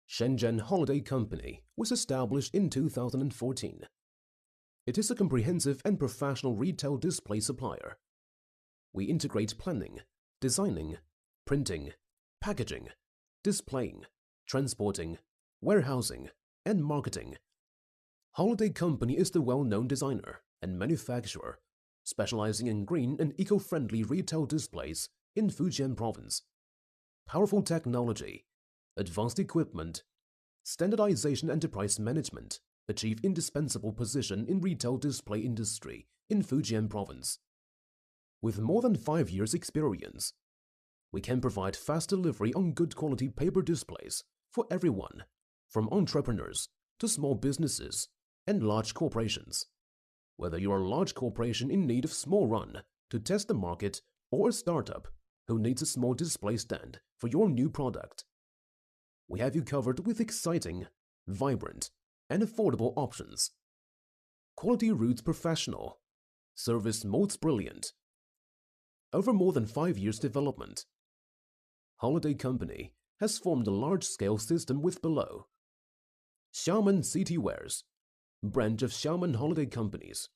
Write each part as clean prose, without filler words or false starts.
Shenzhen Holiday Company was established in 2014. It is a comprehensive and professional retail display supplier. We integrate planning, designing, printing, packaging, displaying, transporting, warehousing, and marketing. Holiday Company is the well-known designer and manufacturer specializing in green and eco-friendly retail displays in Fujian Province. Powerful technology, advanced equipment, standardization, enterprise management achieve indispensable position in retail display industry in Fujian Province. With more than 5 years experience, we can provide fast delivery on good quality paper displays for everyone, from entrepreneurs to small businesses and large corporations. Whether you are a large corporation in need of small run to test the market or a startup who needs a small display stand for your new product, we have you covered with exciting, vibrant, and affordable options. Quality roots professional, service modes brilliant. Over more than 5 years development, Holiday Company has formed a large-scale system with below: Xiamen City Wares, branch of Xiamen Holiday Companies,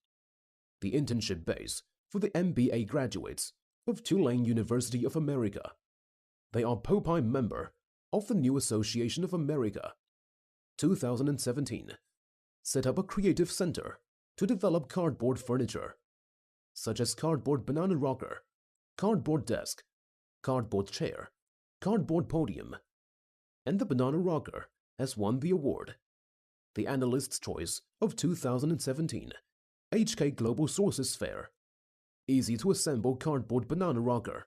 the internship base for the MBA graduates of Tulane University of America. They are Popeye member of the New Association of America. 2017, set up a creative center to develop cardboard furniture, such as cardboard banana rocker, cardboard desk, cardboard chair, cardboard podium, and the banana rocker has won the award, the Analyst's Choice of 2017 HK Global Sources Fair. Easy to assemble cardboard banana rocker